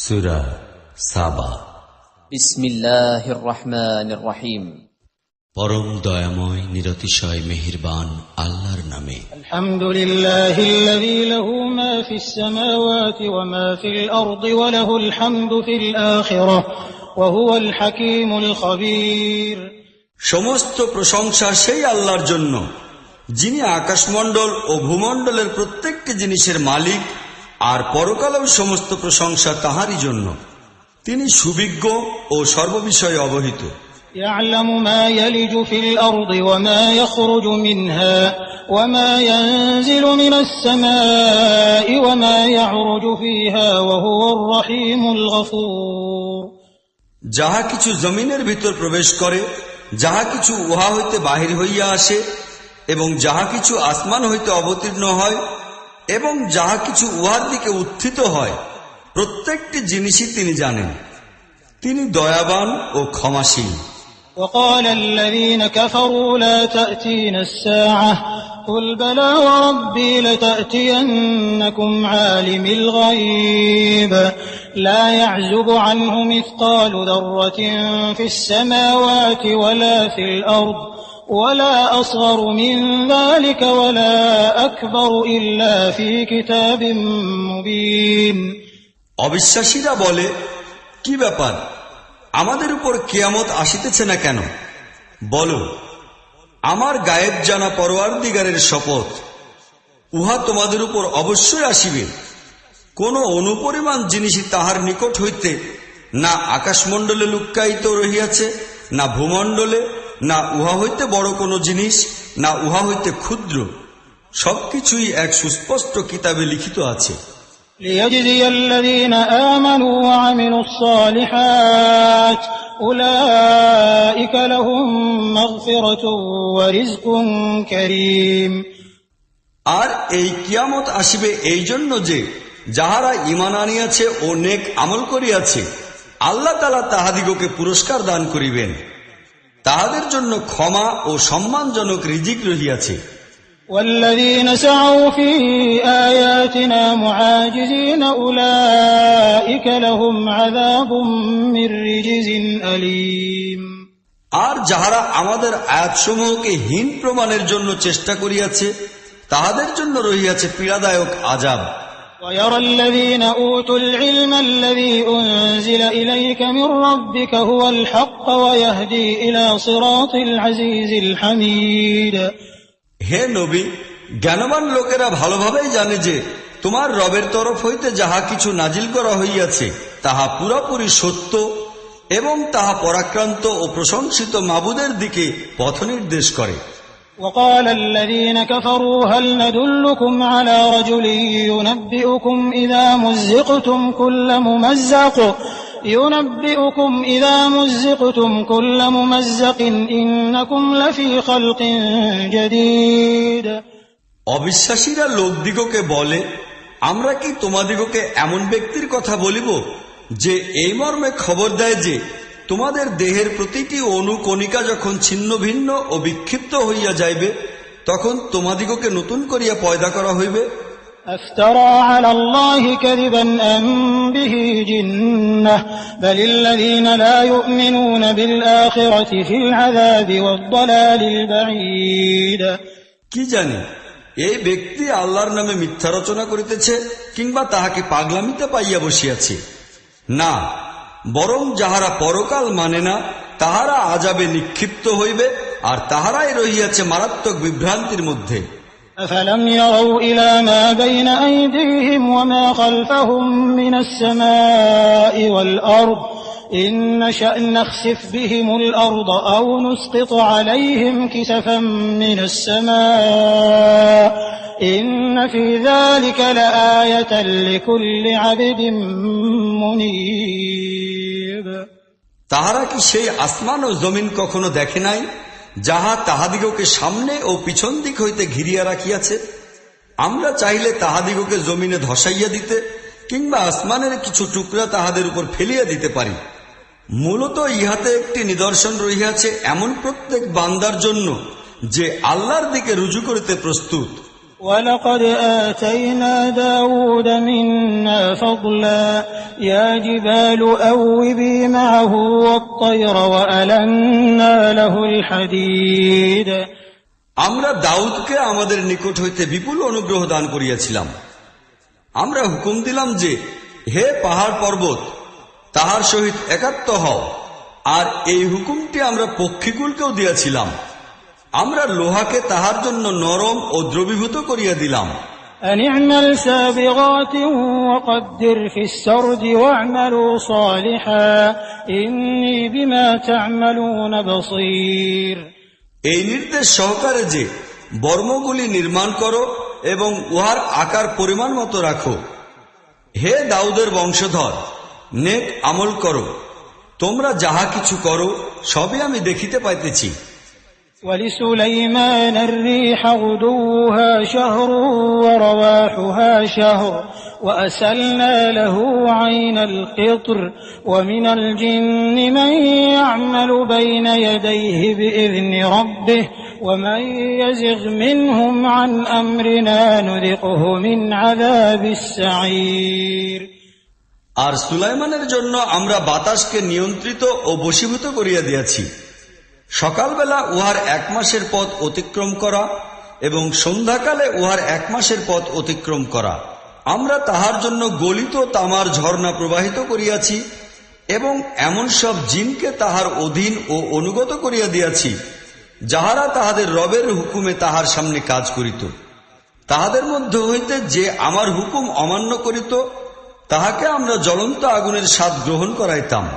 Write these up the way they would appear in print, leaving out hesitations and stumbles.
সূরা সাবা। বিসমিল্লাহির রহমানির রহিম। পরম দয়াময় নিরতিশয় মেহেরবান আল্লাহর নামে। আলহামদুলিল্লাহিল্লাযী লাহু মা ফিস সামাওয়াতি ওয়া মা ফিল আরদি ওয়া লাহুল হামদু ফিল আখিরাহ ওয়া হুয়াল হাকীমুল খাবীর। সমস্ত প্রশংসা সেই আল্লাহর জন্য, যিনি আকাশমণ্ডল ও ভূমণ্ডলের প্রত্যেকটি জিনিসের মালিক, আর পরকালেও সমস্ত প্রশংসা তাহারই জন্য। তিনি সুবিজ্ঞ ও সর্ববিষয়ে অবহিত। يعلم ما يلج في الأرض وما يخرج منها وما ينزل من السماء وما يعرج فيها وهو الرحيم الغفور। যাহা কিছু জমিনের ভিতর প্রবেশ করে, যাহা কিছু উহা হইতে বাহির হইয়া আসে, এবং যাহা কিছু আসমান হইতে অবতীর্ণ হয়, এবং যাহা কিছু উহার দিকে উত্থিত হয়, প্রত্যেকটি জিনিসই তিনি জানেন। তিনি দয়াবান ও ক্ষমাশীল। وقال الذين كفروا لا تأتينا الساعة قل بلى وربي لتأتينكم عالم الغيب لا يعزب عنه مثقال ذرة في السماوات ولا في الأرض ولا أصغر من ذلك ولا أكبر إلا في كتاب مبين। অবিশ্বাসীরা বলে, কি ব্যাপার, আমাদের উপর কিয়ামত আসিতেছে না কেন? বলো, আমার গায়েব জানা পরওয়ারদিগারের শপথ, উহা তোমাদের উপর অবশ্যই আসিবে। কোন অনুপরিমাণ জিনিসই তাহার নিকট হইতে না আকাশমণ্ডলে লুক্কায়িত রহিয়াছে, না ভূমণ্ডলে, না উহা হইতে বড় কোন জিনিস, না উহা হইতে ক্ষুদ্র। সবকিছুই এক সুস্পষ্ট কিতাবে লিখিত আছে। ليجزي الذين آمنوا وعملوا الصالحات أولئك لهم مغفرة ورزق كريم। আর এই কিয়ামত আসিবে এই জন্য যে, যাহারা ঈমান আনিয়াছে ও নেক আমল করিয়াছে, আল্লাহ তাআলা তাহাদিগকে পুরস্কার দান করিবেন। তাহাদের জন্য ক্ষমা ও সম্মানজনক রিজিক রহিয়াছে। والذين سعوا في آياتنا معاجزين أولئك لهم عذاب من رجز أليم। আর যাহারা আমাদের আয়াতসমূহকে হীন প্রমাণের জন্য চেষ্টা করিয়াছে, তাহাদের জন্য রহিয়াছে পীড়াদায়ক আযাব। ويرى الذين أوتوا العلم الذي أنزل إليك من ربك هو الحق ويهدي إلى صراط العزيز الحميد। হে নবী, জ্ঞানবান লোকেরা ভালোভাবেই জানে যে তোমার রবের তরফ হইতে যাহা কিছু নাজিল করা হইয়াছে তাহা পুরাপুরি সত্য, এবং তাহা পরাক্রান্ত ও প্রশংসিত মাবুদের দিকে পথ নির্দেশ করে। وقال الذين كفروا هل ندلكم على رجل ينبئكم إذا مزقتم كل ممزق إنكم لفي خلق جديد। অবিশ্বাসীরা লোকদিগকে বলে, আমরা কি তোমাদিগকে এমন ব্যক্তির কথা বলিব যে এই মর্মে খবর দেয় যে তোমাদের দেহের প্রতিটি অনুকণিকা যখন ছিন্ন ভিন্ন ও বিক্ষিপ্ত হইয়া যাইবে, তখন তোমাদিগকে নতুন করিয়া পয়দা করা হইবে। أفترى على الله كذبا أم به جنة بل الذين لا يؤمنون بالآخرة في العذاب والضلال البعيد। কি জানি, এই ব্যক্তি আল্লাহর নামে মিথ্যা রচনা করিতেছে, কিংবা তাহাকে পাগলামিতে পাইয়া বসিয়াছে। না, বরং যাহারা পরকাল মানে না, তাহারা আযাবে নিক্ষিপ্ত হইবে, আর তাহারাই রহিয়াছে মারাত্মক বিভ্রান্তির মধ্যে। أفلم يروا إلى ما بين أيديهم وما خلفهم من السماء والأرض إن نشأ نخسف بهم الأرض أو نسقط عليهم كسفا من السماء إن في ذلك لآية لكل عبد منيب। তাহারা কি সেই আসমান ও জমিন কখনো দেখে নাই, যাহা তাহাদিগকে সামনে ও পিছন দিক হইতে ঘিরিয়া রাখিয়াছে? আমরা চাইলে তাহাদিগকে জমিনে ধসাইয়া দিতে, কিংবা আসমানের কিছু টুকরা তাহাদের উপর ফেলিয়া দিতে পারি। মূলত ইহাতে একটি নিদর্শন রহিয়াছে এমন প্রত্যেক বান্দার জন্য যে আল্লাহর দিকে রুজু করিতে প্রস্তুত। ولقد آتينا داود منا فضلا يا جبال أوبي معه والطير وألنا له الحديد আমরা দাউদকে আমাদের নিকট হইতে বিপুল অনুগ্রহ দান করিয়াছিলাম। আমরা হুকুম দিলাম যে, হে পাহাড় পর্বত, তাহার সহিত একাত্ম হও। আর এই হুকুমটি আমরা পক্ষীকুলকেও দিয়াছিলাম। আমরা লোহাকে তাহার জন্য নরম ও দ্রবীভূত করিয়া দিলাম। أن اعمل سابغات وقدر في السرد واعملوا صالحا إني بما تعملون بصير এই নির্দেশ সহকারে যে, বর্মগুলি নির্মাণ করো এবং উহার আকার পরিমাণ মতো রাখো। হে দাউদের বংশধর, নেক আমল করো, তোমরা যাহা কিছু করো সবই আমি দেখিতে পাইতেছি। ولسليمان الريح غدوها شهر ورواحها شهر وأسلنا له عين القطر ومن الجن من يعمل بين يديه بإذن ربه ومن يزغ منهم عن أمرنا نذقه من عذاب السعير আর সুলাইমানের জন্য আমরা বাতাসকে নিয়ন্ত্রিত ও বশীভূত করিয়া দিয়াছি। সকালবেলা উহার 1 মাসের পথ অতিক্রম করা এবং সন্ধ্যাকালে উহার 1 মাসের পথ অতিক্রম করা। আমরা তাহার জন্য গলিত তামার ঝর্ণা প্রবাহিত করিয়াছি এবং এমন সব জিনকে তাহার অধীন ও অনুগত করিয়া দিয়াছি, যাহারা তাহাদের রবের হুকুমে তাহার সামনে কাজ করিত। তাহাদের মধ্যে হইতে যে আমার হুকুম অমান্য করিত, তাহাকে আমরা জ্বলন্ত আগুনের স্বাদ গ্রহণ করাইতাম।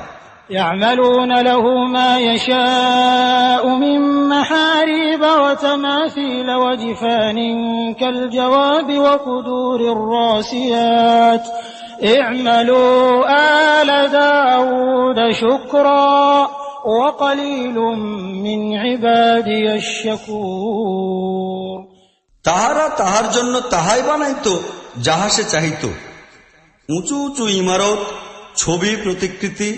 يعملون له ما يشاء من محاريب وتماثيل وجفان كالجواب وقدور الراسيات اعملوا آل داود شكرا وقليل من عبادي الشكور তাহারা তাহার জন্য তাহাই বানাইত যাহা সে চাহিত। উঁচু উঁচু ইমারত, ছবি প্রতিকৃতি,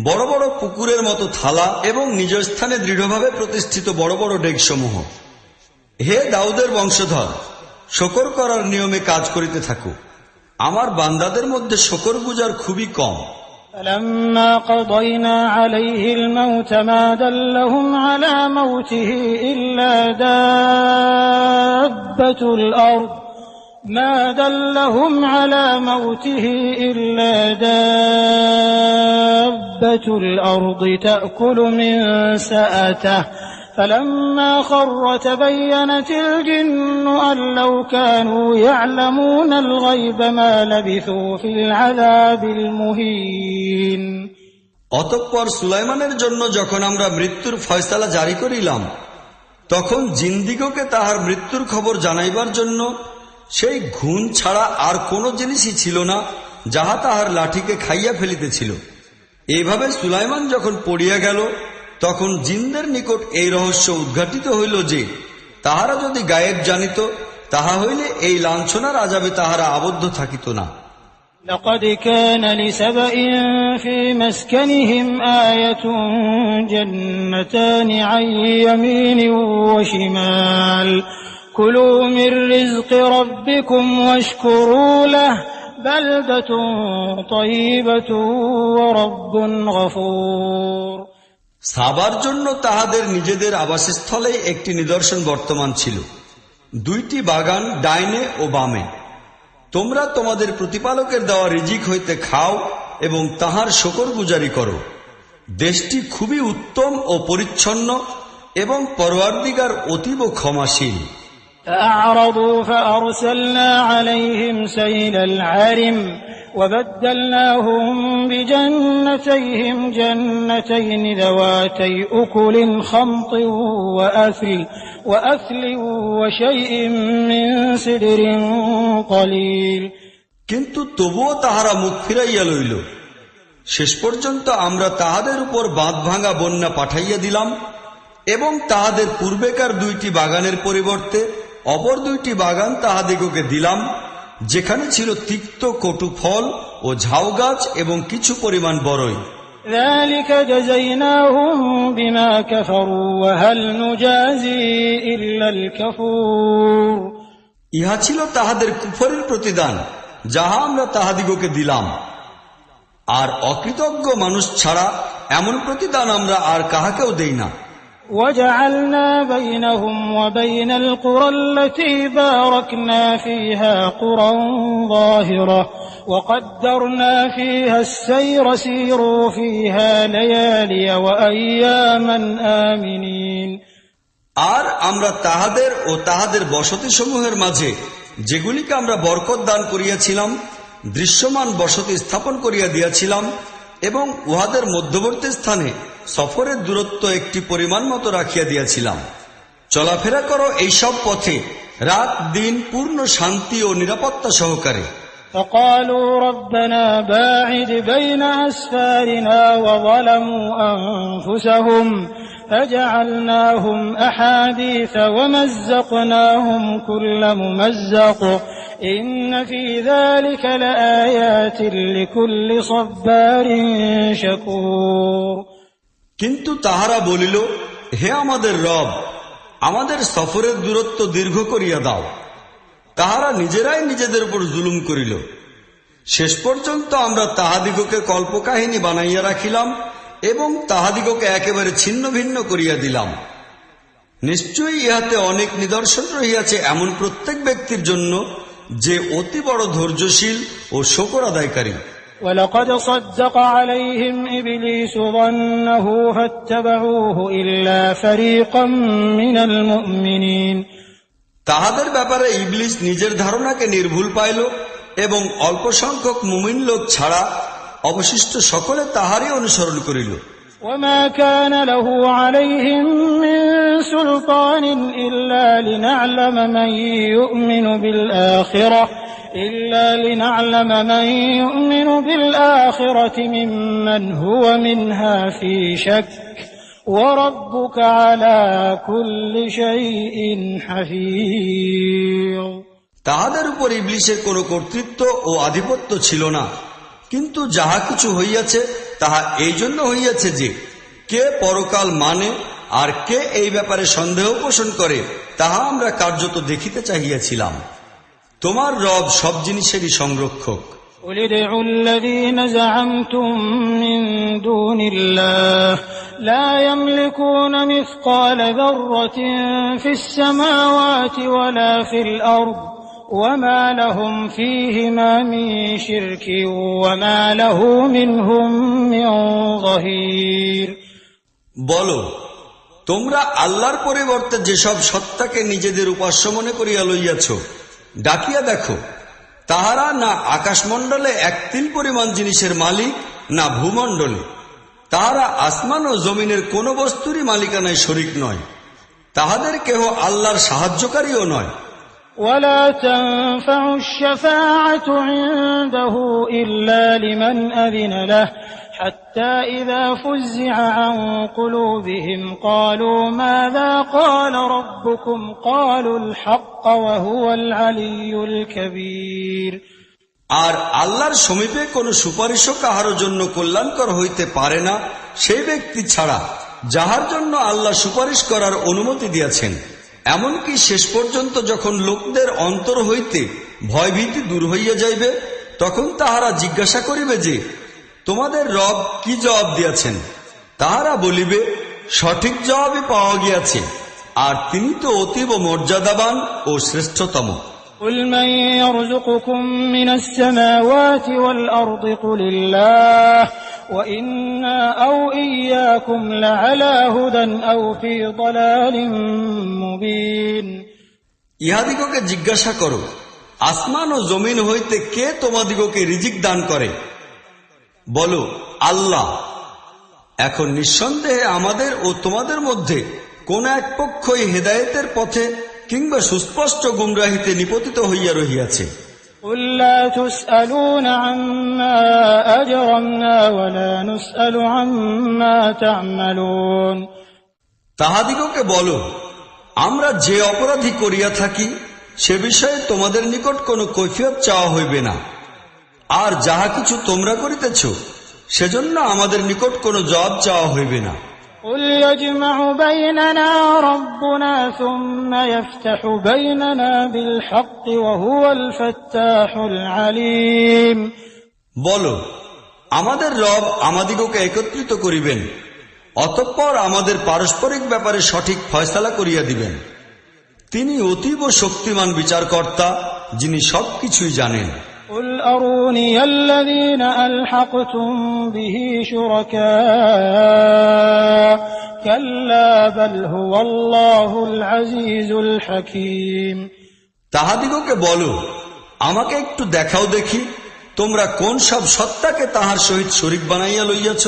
বড় বড় পুকুরের মতো থালা এবং নিজ স্থানে দৃঢ়ভাবে প্রতিষ্ঠিত বড় বড় ডেকসমূহ। হে দাউদের বংশধর, শকর করার নিয়মে কাজ করিতে থাকো। আমার বান্দাদের মধ্যে শকর গুজার খুবই কম। فلما قضينا عليه الموت ما دلهم على موته إلا دابة الأرض ما دلهم على موته إلا دابة الأرض تأكل من سأته فلما خر تبينت الجن أن لو كانوا يعلمون الغيب ما لبثوا في العذاب المهين অতঃপর সুলাইমানের জন্য যখন আমরা মৃত্যুর ফয়সালা জারি করিলাম, তখন জিনদিগকে তাহার মৃত্যুর খবর জানাইবার জন্য সেই ঘুণ ছাড়া আর কোন জিনিসই ছিল না, যাহা তাহার লাঠিকে খাইয়া ফেলিতেছিল। এইভাবে সুলাইমান যখন পড়িয়া গেল, তখন জিনদের নিকট এই রহস্য উদ্ঘাটিত হইল যে, তাহারা যদি গায়েব জানিত, তাহা হইলে এই লাঞ্ছনার আযাবে তাহারা আবদ্ধ থাকিত না। لقد كان لسبإ في مسكنهم آية جنتان عن يمين وشمال كلوا من رزق ربكم واشكروا له بلدة طيبة ورب غفور সাবার জন্য তাহাদের নিজেদের আবাসস্থলে একটি নিদর্শন বর্তমান ছিল, 2টি বাগান ডাইনে ও বামে। তোমরা তোমাদের প্রতিপালকের দেওয়া রিজিক হইতে খাও এবং তাহার শকরগুজারি করো। দেশটি খুবই উত্তম ও পরিচ্ছন্ন এবং পরওয়ারদিগার অতীব ক্ষমাশীল। فأعرضوا فأرسلنا عليهم سيل العارم وبدلناهم بجنتيهم جنتين ذواتي أكل خمط وأثل وشيء من سدر قليل কিন্তু তবুও তাহারা মুখ ফিরাইয়া লইল। শেষ পর্যন্ত আমরা তাহাদের উপর বাঁধ ভাঙা বন্যা পাঠাইয়া দিলাম এবং তাহাদের পূর্বেকার 2টি বাগানের পরিবর্তে অপর 2টি বাগান তাহাদিগকে দিলাম, যেখানে ছিল তিক্ত কটু ফল ও ঝাউ গাছ এবং কিছু পরিমাণ বরই। ذلك جزيناهم بما كفروا وهل نجازي إلا الكفور ইহা ছিল তাহাদের কুফরের প্রতিদান, যাহা আমরা তাহাদিগকে দিলাম। আর অকৃতজ্ঞ মানুষ ছাড়া এমন প্রতিদান আমরা আর কাহাকেও দেই না। وجعلنا بينهم وبين القرى التي باركنا فيها قرى ظاهرة وقدرنا فيها السير سيروا فيها ليالي وأياما آمنين। আর আমরা তাহাদের ও তাহাদের বসতি সমূহের মাঝে যেগুলিকে আমরা বরকত দান করিয়াছিলাম দৃশ্যমান বসতি স্থাপন করিয়া দিয়াছিলাম, এবং উহাদের মধ্যবর্তী স্থানে সফরের দূরত্ব একটি পরিমাণ মতো রাখিয়া দিয়াছিলাম। চলাফেরা করো এইসব পথে রাত দিন পূর্ণ শান্তি ও নিরাপত্তা সহকারে। فقالوا ربنا باعد بين أسفارنا وظلموا أنفسهم فجعلناهم أحاديث ومزقناهم كل ممزق إن في ذلك لآيات لكل صبار شكور। কিন্তু তাহারা বলিল, হে আমাদের রব, আমাদের সফরের দূরত্ব দীর্ঘ করিয়া দাও। তাহারা নিজেরাই নিজেদের উপর জুলুম করিল। শেষ পর্যন্ত আমরা তাহাদিগকে কল্পকাহিনী বানাইয়া রাখিলাম এবং তাহাদিগকে একেবারে ছিন্ন ভিন্ন করিয়া দিলাম। নিশ্চয়ই ইহাতে অনেক নিদর্শন রহিয়াছে এমন প্রত্যেক ব্যক্তির জন্য যে অতি বড় ধৈর্যশীল ও শকর আদায়কারী। ولقد صدق عليهم إبليس ظنه فاتبعوه إلا فريقا من المؤمنين। তাহাদের ব্যাপারে ইবলিস নিজের ধারণাকে নির্ভুল পাইল এবং অল্প সংখ্যক মুমিন লোক ছাড়া অবশিষ্ট সকলে তাহারই অনুসরণ করিল। وما كان له عليهم من سلطان إلا لنعلم من يؤمن بالآخرة ممن هو منها في شك وربك على كل شيء حفيظ। তাহাদের উপর ইবলিসের কোন কর্তৃত্ব ও আধিপত্য ছিল না, কিন্তু যাহা কিছু হইয়াছে তাহা এই জন্য হইয়াছে যে কে পরকাল মানে আর কে এই ব্যাপারে সন্দেহ পোষণ করে তাহা আমরা কার্যত দেখিতে চাহিয়াছিলাম। তোমার রব সব জিনিসেরই সংরক্ষক। قل ادعوا الذين زعمتم من دون الله لا يملكون مثقال ذرة في السماوات ولا في الأرض وما لهم فيهما من شرك وما له منهم من ظهير। বলো, তোমরা আল্লাহর পরিবর্তে যেসব সত্তাকে নিজেদের উপাস্য মনে করিয়া লইয়াছ, ডাকিয়া দেখো, তাহারা না আকাশমণ্ডলে এক তিল পরিমাণ জিনিসের মালিক, না ভূমণ্ডলে। তাহারা আসমান ও জমিনের কোন বস্তুরই মালিকানায় শরিক নয়। তাহাদের কেহ আল্লাহর সাহায্যকারীও নয়। ولا تنفع الشفاعة عنده إلا لمن أذن له حتى إذا فزع عن قلوبهم قالوا ماذا قال ربكم قالوا الحق وهو العلي الكبير। আর আল্লাহর সমীপে কোন সুপারিশও কাহারও জন্য কল্যাণকর হইতে পারে না সেই ব্যক্তি ছাড়া যাহার জন্য আল্লাহ সুপারিশ করার অনুমতি দিয়াছেন। এমনকি শেষ পর্যন্ত যখন লোকদের অন্তর হইতে ভয়ভীতি দূর হইয়া যাইবে, তখন তাহারা জিজ্ঞাসা করিবে যে তোমাদের রব কি জবাব দিয়াছেন। তাহারা বলিবে, সঠিক জবাবই পাওয়া গিয়াছে, আর তিনি তো অতীব মর্যাদাবান ও শ্রেষ্ঠতম। قل من يرزقكم من السماوات والأرض قل الله وإنا أو إياكم لعلى هدى أو في ضلال مبين। ইহাদিগকে জিজ্ঞাসা করো, আসমান ও জমিন হইতে কে তোমাদিগকে রিজিক দান করে? বলো, আল্লাহ। এখন নিঃসন্দেহে আমাদের ও তোমাদের মধ্যে কোন এক পক্ষই হেদায়েতের পথে কিংবা সুস্পষ্ট গুমরাহিতে নিপতিত হইয়া রহিয়াছে। قل لا تسألون عما أجرمنا ولا نسأل عما تعملون। তাহাদিগকে বলো, আমরা যে অপরাধী করিয়া থাকি সে বিষয়ে তোমাদের নিকট কোনো কৈফিয়ত চাওয়া হইবে না, আর যাহা কিছু তোমরা করিতেছ সেজন্য আমাদের নিকট কোনো জবাব চাওয়া হইবে না। قل يجمع بيننا ربنا ثم يفتح بيننا بالحق وهو الفتاح العليم বলো, আমাদের রব আমাদিগকে একত্রিত করিবেন, অতঃপর আমাদের পারস্পরিক ব্যাপারে সঠিক ফয়সালা করিয়া দিবেন। তিনি অতীব শক্তিমান বিচারকর্তা, যিনি সবকিছুই জানেন। قل أروني الذين ألحقتم به شركاء كلا بل هو الله العزيز الحكيم তাহাদিগকে বলো, আমাকে একটু দেখাও দেখি, তোমরা কোন সব সত্তাকে তাহার সহিত শরীক বানাইয়া লইয়াছ।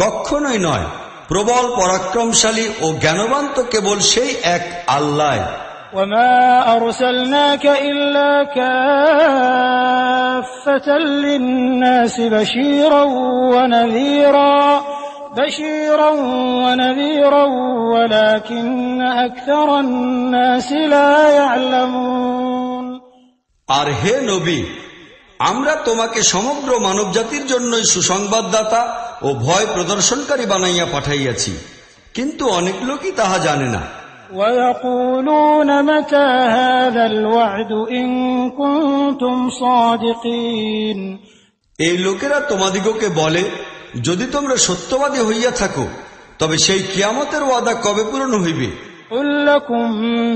কখনোই নয়, প্রবল পরাক্রমশালী ও জ্ঞানবান তো কেবল সেই এক আল্লাহ। وما أرسلناك إلا كافة للناس بشيرا ونذيرا ولكن أكثر الناس لا يعلمون আর হে নবী, আমরা তোমাকে সমগ্র মানবজাতির জন্যই সুসংবাদদাতা ও ভয় প্রদর্শনকারী বানাইয়া পাঠাইয়াছি, কিন্তু অনেক লোকই তাহা জানে না। ويقولون متى هذا الوعد إن كنتم صادقين এই লোকেরা তোমাদিগকে বলে, যদি তোমরা সত্যবাদী হইয়া থাকো তবে সেই কিয়ামতের ওয়াদা কবে পূরণ হইবে? قل لكم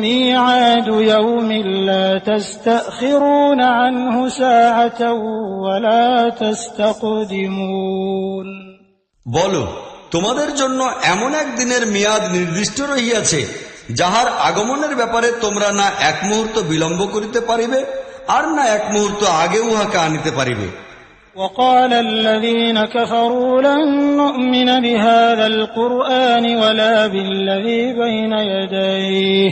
ميعاد يوم لا تستأخرون عنه ساعة ولا تستقدمون বলো, তোমাদের জন্য এমন এক দিনের মেয়াদ নির্দিষ্ট রহিয়াছে, যাহার আগমনের ব্যাপারে তোমরা না এক মুহূর্ত বিলম্ব করিতে পারিবে, আর না এক মুহূর্ত আগে উহাকে আনিতে পারিবে। وقال الذين كفروا لن نؤمن بهذا القرآن ولا بالذي بين يديه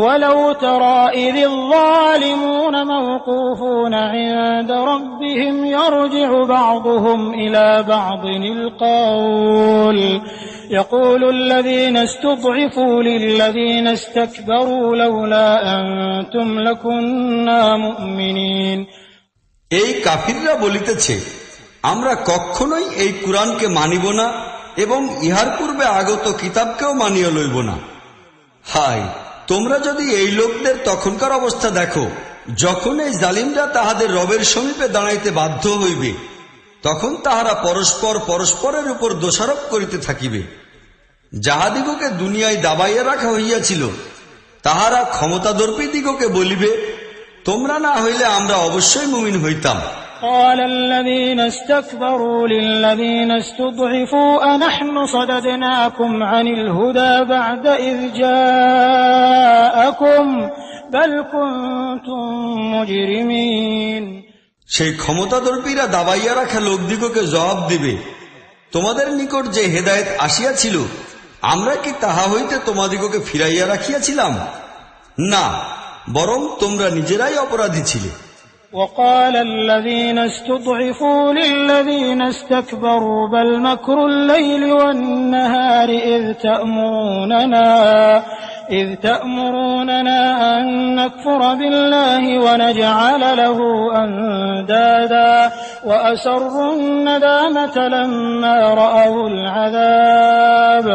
ولو ترى إذ الظالمون موقوفون عند ربهم يرجع بعضهم إلى بعض القول يقول الذين استضعفوا للذين استكبروا لولا أنتم لكنا مؤمنين এই কাফিররা বলিতেছে, আমরা কখনোই এই কুরআনকে মানিব না এবং ইহার পূর্বে আগত কিতাবকেও মানিয়া লইব না। হায়, তোমরা যদি এই লোকদের তখনকার অবস্থা দেখো, যখন এই জালিমরা তাহাদের রবের সমীপে দাঁড়াইতে বাধ্য হইবে, তখন তাহারা পরস্পরের উপর দোষারোপ করিতে থাকিবে। যাহাদিগকে দুনিয়ায় দাবাইয়া রাখা হইয়াছিল, তাহারা ক্ষমতাদর্পী দিগকে বলিবে, তোমরা না হইলে আমরা অবশ্যই মুমিন হইতাম। قال الذين استكبروا للذين استضعفوا أنحن صددناكم عن الهدى بعد إذ جاءكم بل كنتم مجرمين সেই ক্ষমতাদর্পীরা দাবাইয়া রাখা লোকদিগকে জবাব দিবে, তোমাদের নিকট যে হেদায়েত আসিয়াছিল, আমরা কি তাহা হইতে তোমাদিগকে ফিরাইয়া রাখিয়াছিলাম? না, বরং তোমরা নিজেরাই অপরাধী ছিলে। وقال الذين استضعفوا للذين استكبروا بل مكر الليل والنهار إذ تأمروننا أن نكفر بالله ونجعل له أندادا وأسروا الندامة لما رأوا العذاب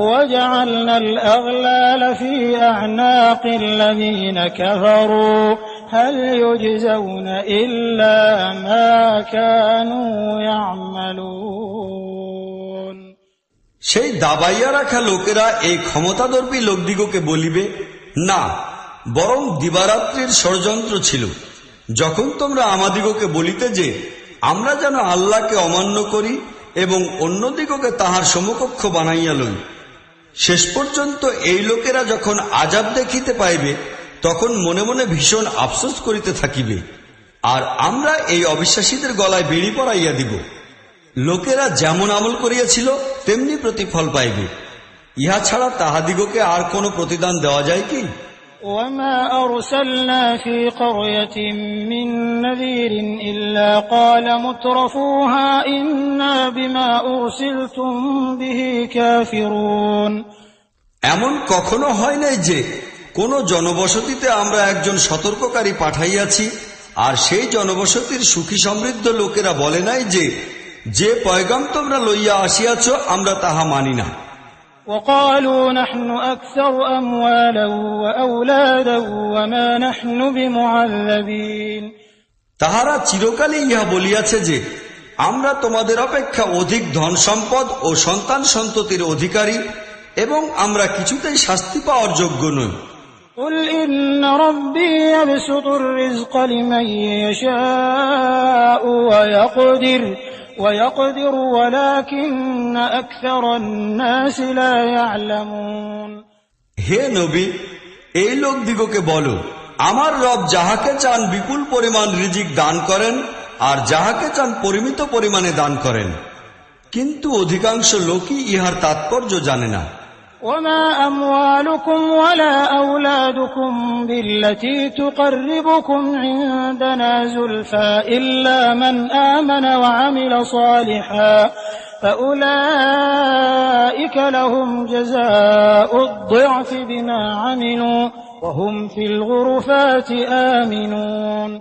وجعلنا الأغلال في أعناق الذين كفروا هل يجزون إلا ما كانوا يعملون সেই দাবাইয়া রাখা লোকেরা এই ক্ষমতাদর্পী লোকদিগকে বলিবে, না, বরং দিবারাত্রির ষড়যন্ত্র ছিল, যখন তোমরা আমাদিগকে বলিতে যে আমরা যেন আল্লাহকে অমান্য করি এবং অন্যদিগকে তাহার সমকক্ষ বানাইয়া লই। শেষ পর্যন্ত এই লোকেরা যখন আযাব দেখিতে পাইবে, তখন মনে মনে ভীষণ আফসোস করিতে থাকিবে, আর আমরা এই অবিশ্বাসীদের গলায় বেড়ি পরাইয়া দিব। লোকেরা যেমন আমল করিয়াছিল তেমনি প্রতিফল পাইবে, ইহা ছাড়া তাহাদিগকে আর কোন প্রতিদান দেওয়া যায় কি? وما أرسلنا في قرية من نذير إلا قال مترفوها إنا بما أرسلتم به كافرون এমন কখনো হয় নাই যে কোন জনবসতিতে আমরা একজন সতর্ককারী পাঠাইয়াছি, আর সেই জনবসতির সুখী সমৃদ্ধ লোকেরা বলে নাই যে পয়গাম তোমরা লইয়া আসিয়াছ আমরা তাহা মানি না। وقالوا نحن أكثر أموالا وأولادا وما نحن بمعذبين তাহারা চিরকালই ইহা বলিয়াছে যে আমরা তোমাদের অপেক্ষা অধিক ধন সম্পদ ও সন্তান সন্ততির অধিকারী এবং আমরা কিছুতেই শাস্তি পাওয়ার যোগ্য নই। قل إن ربي يبسط الرزق لمن يشاء ويقدر ولكن أكثر الناس لا يعلمون হে নবী, এই লোকদিগকে বলো, আমার রব যাহাকে চান বিপুল পরিমাণ রিজিক দান করেন আর যাহাকে চান পরিমিত পরিমাণে দান করেন, কিন্তু অধিকাংশ লোকই ইহার তাৎপর্য জানে না। وما أموالكم ولا أولادكم بالتي تقربكم عندنا زلفى إلا من آمن وعمل صالحا فأولئك لهم جزاء الضعف بما عملوا وهم في الغرفات آمنون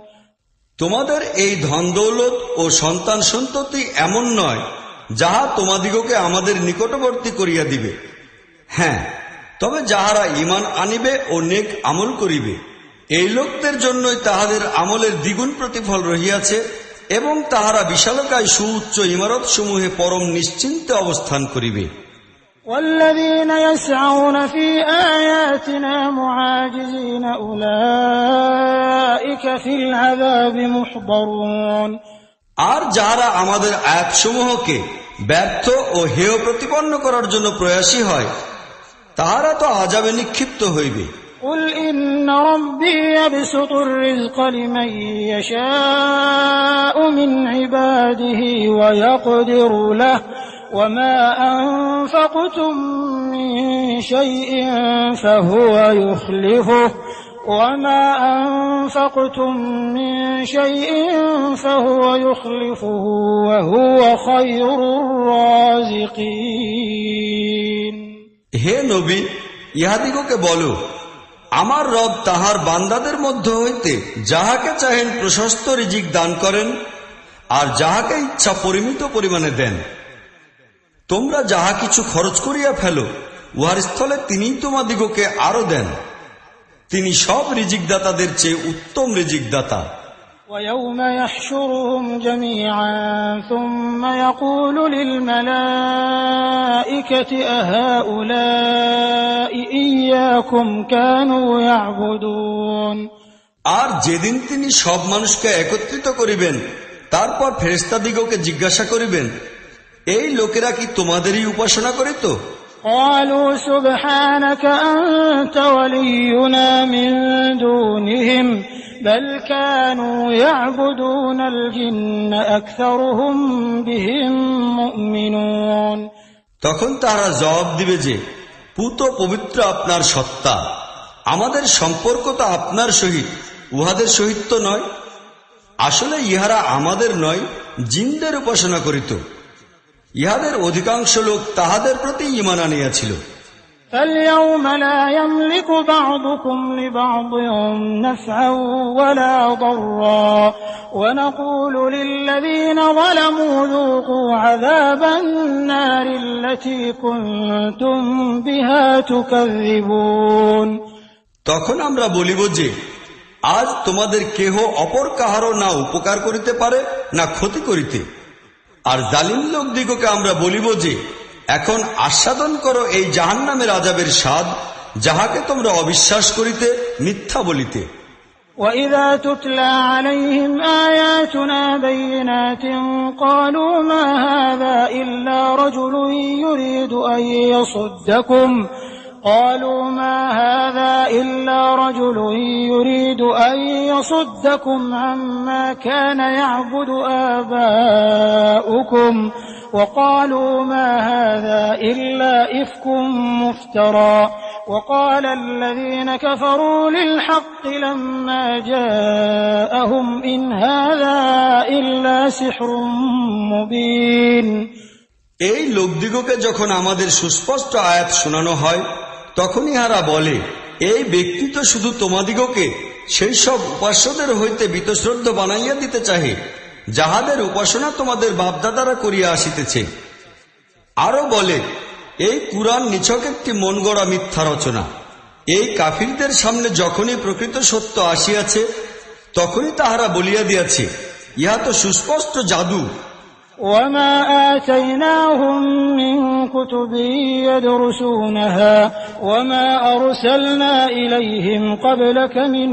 তোমাদের এই ধন দৌলত ও সন্তান সন্ততি এমন নয় যাহা তোমাদিগকে আমাদের নিকটবর্তী করিয়া দিবে। হ্যাঁ, তবে যাহারা ঈমান আনিবে ও নেক আমল করিবে, এই লোকদের জন্যই তাহাদের আমলের দ্বিগুণ প্রতিফল রহিয়াছে এবং তাহারা বিশালকায় সুউচ্চ ইমারত সমূহে পরম নিশ্চিন্তে অবস্থান করিবে। والذين يسعون في آياتنا معاجزين أولئك في العذاب محضرون আর যাহারা আমাদের আয়াতসমূহকে ব্যর্থ ও হেয় প্রতিপন্ন করার জন্য প্রয়াসী হয়, তাহারা তো আযাবে নিক্ষিপ্ত হইবে। قل إن ربي يبسط الرزق لمن يشاء من عباده ويقدر له وما أنفقتم من شيء فهو يخلفه وما أنفقتم من شيء فهو يخلفه وهو خير الرازقين হে নবী, ইহাদিগকে বলো, আমার রব তাহার বান্দাদের মধ্য হইতে যাহাকে চাহেন প্রশস্ত রিজিক দান করেন আর যাহাকে ইচ্ছা পরিমিত পরিমাণে দেন। তোমরা যাহা কিছু খরচ করিয়া ফেলো, উহার স্থলে তিনিই তোমাদিগকে আরো দেন। তিনি সব রিজিকদাতাদের চেয়ে উত্তম রিজিকদাতা। ويوم يحشرهم جميعا ثم يقول للملائكة أهؤلاء إياكم كانوا يعبدون আর যেদিন তিনি সব মানুষকে একত্রিত করিবেন, তারপর ফেরেশতাদিগকে জিজ্ঞাসা করিবেন, এই লোকেরা কি তোমাদেরই উপাসনা করিত? قالوا سبحانك أنت ولينا من دونهم بل كانوا يعبدون الجن أكثرهم بهم مؤمنون তখন তারা জবাব দিবে যে, পুত পবিত্র আপনার সত্তা, আমাদের সম্পর্ক তো আপনার সহিত, উহাদের সহিত তো নয়। আসলে ইহারা আমাদের নয়, জিনদের উপাসনা করিত। ইহাদের অধিকাংশ লোক তাহাদের প্রতি ঈমান আনিয়াছিল। فاليوم لا يملك بعضكم لبعض نفعا ولا ضرا ونقول للذين ظلموا ذوقوا عذاب النار التي كنتم بها تكذبون তখন আমরা বলিব যে, আজ তোমাদের কেহ অপর কাহারও না উপকার করিতে পারে না ক্ষতি করিতে। আর জালিম লোকদিগকে আমরা বলিব যে, এখন আস্বাদন করো এই জাহান্নামের আযাবের স্বাদ, যাহাকে তোমরা অবিশ্বাস করিতে, মিথ্যা বলিতে। وَإِذَا تُتْلَى عَلَيْهِمْ آيَاتُنَا بَيِّنَاتٍ قَالُوا مَا هَذَا إِلَّا رَجُلٌ يُرِيدُ أَن يَصُدَّكُمْ عَمَّا كَانَ يَعْبُدُ آبَاؤُكُمْ وَقَالُوا مَا هَذَا إِلَّا إِفْكٌ مُفْتَرًى وَقَالَ الَّذِينَ كَفَرُوا لِلْحَقِّ لَمَّا جَاءَهُمْ إِنْ هَذَا إِلَّا سِحْرٌ مُبِينٌ এই লোকদিগকে যখন আমাদের সুস্পষ্ট আয়াত শোনানো হয়, তখন ইহারা বলে, এই ব্যক্তি তো শুধু তোমাদিগকে সেই সব উপাস্যদের হইতে বীতশ্রদ্ধ বানাইয়া দিতে চাহে, যাহাদের উপাসনা তোমাদের বাপদাদারা করিয়া আসিতেছে। আরো বলে, এই কুরআন নিছক একটি মন গড়া মিথ্যা রচনা। এই কাফিরদের সামনে যখনই প্রকৃত সত্য আসিয়াছে তখনই তাহারা বলিয়া দিয়াছে, ইহা তো সুস্পষ্ট জাদু। وما آتيناهم من كتب يدرسونها وما أرسلنا إليهم قبلك من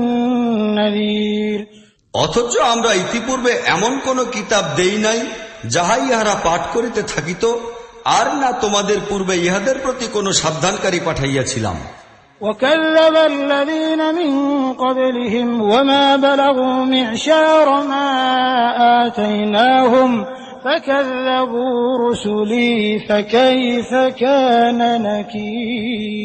نذير। অথচ আমরা ইতিপূর্বে এমন কোন কিতাব দেই নাই যাহা ইহারা পাঠ করিতে থাকিত, আর না তোমাদের পূর্বে ইহাদের প্রতি কোন সাবধানকারী পাঠাইয়াছিলাম। وكذب الذين من قبلهم وما بلغوا معشار ما آتيناهم فكذبوا رسلي فكيف كان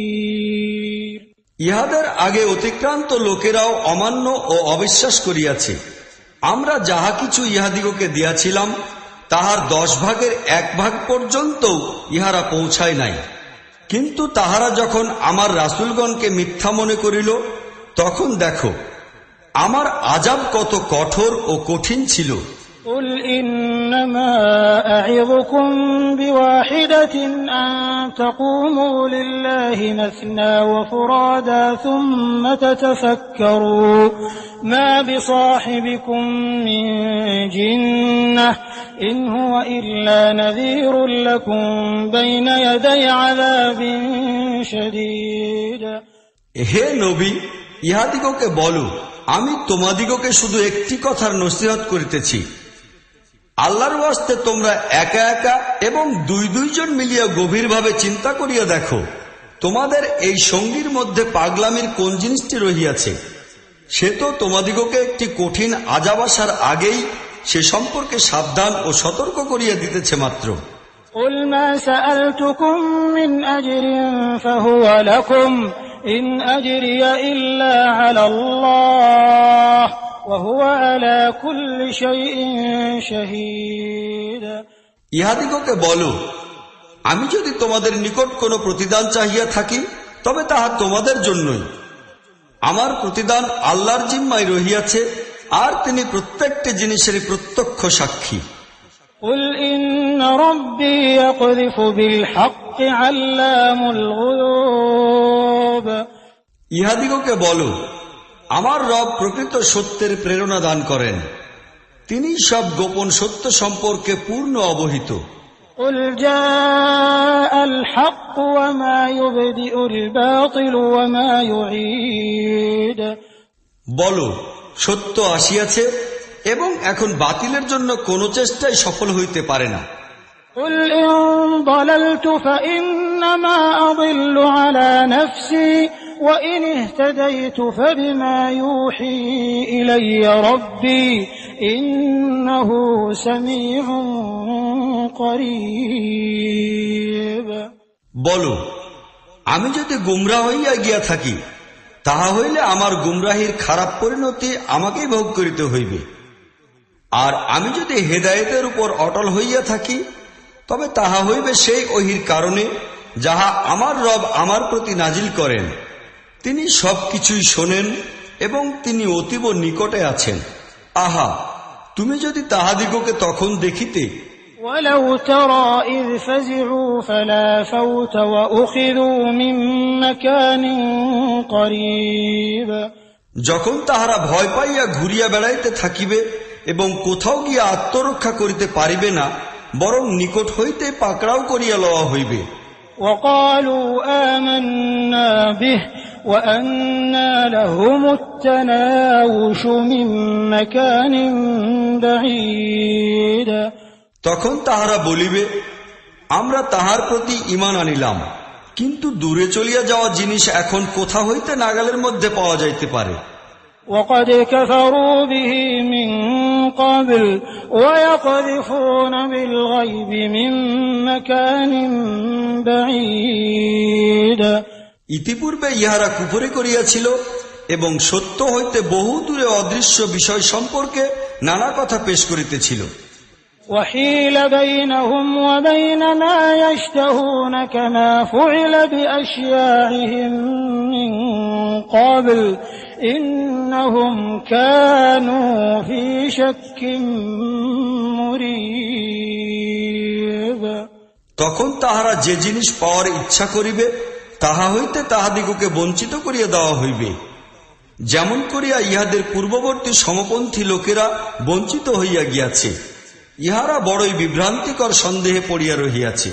نكير। ইহাদের আগে অতিক্রান্ত লোকেরাও অমান্য ও অবিশ্বাস করিয়াছে। আমরা যাহা কিছু ইহাদিগকে দিয়াছিলাম তাহার 10 ভাগের 1 ভাগ পর্যন্ত ইহারা পৌঁছায় নাই। কিন্তু তাহারা যখন আমার রাসূলগণকে মিথ্যা মনে করিল তখন দেখো আমার আযাব কত কঠোর ও কঠিন ছিল। قل إنما أعظكم بواحدة أن تقوموا لله مثنى وفرادا ثم تتفكروا ما بصاحبكم من جنة إن هو إلا نذير لكم بين يدي عذاب شديد। হে নবী, ইহাদিগকে বলো, আমি তোমাদিগকে শুধু একটি কথার নসিহত করিতেছি। আল্লাহর ওয়াস্তে তোমরা একা একা এবং 2 জন মিলিয়া গভীরভাবে চিন্তা করিয়া দেখো তোমাদের এই সঙ্গীর মধ্যে পাগলামির কোন জিনিসটি রহিয়াছে। সে তো তোমাদিগকে একটি কঠিন আযাব আসার আগেই সে সম্পর্কে সাবধান ও সতর্ক করিয়া দিতেছে মাত্র। قل ما سألتكم من أجر فهو لكم إن أجري إلا على الله وهو على كل شيء شهيد। ইহাদিগকে বলো, আমি যদি তোমাদের নিকট কোনো প্রতিদান চাহিয়া থাকি তবে তাহা তোমাদের জন্যই। আমার প্রতিদান আল্লাহর জিম্মায় রহিয়াছে, আর তিনি প্রত্যেকটি জিনিসের প্রত্যক্ষ সাক্ষী। قل إن ربي يقذف بالحق علام الغيوب। ইহাদিগকে বলো, আমার রব প্রকৃত সত্যের প্রেরণা দান করেন, তিনি সব গোপন সত্য সম্পর্কে পূর্ণ অবহিত। قل جاء الحق وما يبدئ الباطل وما يعيد। বলো, সত্য আসিয়াছে এবং এখন বাতিলের জন্য কোনো চেষ্টাই সফল হইতে পারে না। قل إن ضللت فإنما أضل على نفسي وإن اهتديت فبما يوحي إلي ربي إنه سميع قريب। বলো, আমি যদি গুমরাহ হইয়া গিয়া থাকি তাহা হইলে আমার গুমরাহির খারাপ পরিণতি আমাকেই ভোগ করিতে হইবে, আর আমি যদি হেদায়েতের উপর অটল হইয়া থাকি তবে তাহা হইবে সেই ওহীর কারণে যাহা আমার রব আমার প্রতি নাজিল করেন। তিনি সবকিছুই শোনেন এবং তিনি অতীব নিকটে আছেন। আহা, তুমি যদি তাহাদিগকে তখন দেখিতে, ولو ترى إذ فزعوا فلا فوت وأخذوا من مكان قريب। যখন তাহারা ভয় পাইয়া ঘুরিয়া বেড়াইতে থাকিবে এবং কোথাও গিয়া আত্মরক্ষা করিতে পারিবে না, বরং নিকট হইতে পাকড়াও করিয়া লওয়া হইবে। وقالوا آمنا به وأنى لهم التناوش من مكان بعيد। তখন তাহারা বলিবে, আমরা তাহার প্রতি ঈমান আনিলাম, কিন্তু দূরে চলিয়া যাওয়া জিনিস এখন কোথা হইতে নাগালের মধ্যে পাওয়া যাইতে পারে। وقد كفروا به من قبل ويقذفون بالغيب من مكان بعيد। ইতিপূর্বে ইহারা কুফরি করিয়াছিল এবং সত্য হইতে বহু দূরে অদৃশ্য বিষয় সম্পর্কে নানা কথা পেশ করিতেছিল। وحيل بينهم وبين ما يشتهون كما فعل بأشياعهم من قبل إنهم كانوا في شك مريب। তখন তাহারা যে জিনিস পাওয়ার ইচ্ছা করিবে তাহা হইতে তাহাদিগকে বঞ্চিত করিয়া দেওয়া হইবে, যেমন করিয়া ইহাদের পূর্ববর্তী সমপন্থী লোকেরা বঞ্চিত হইয়া গিয়াছে। ইহারা বড়ই বিভ্রান্তিকর সন্দেহে পড়িয়া রহিয়াছে।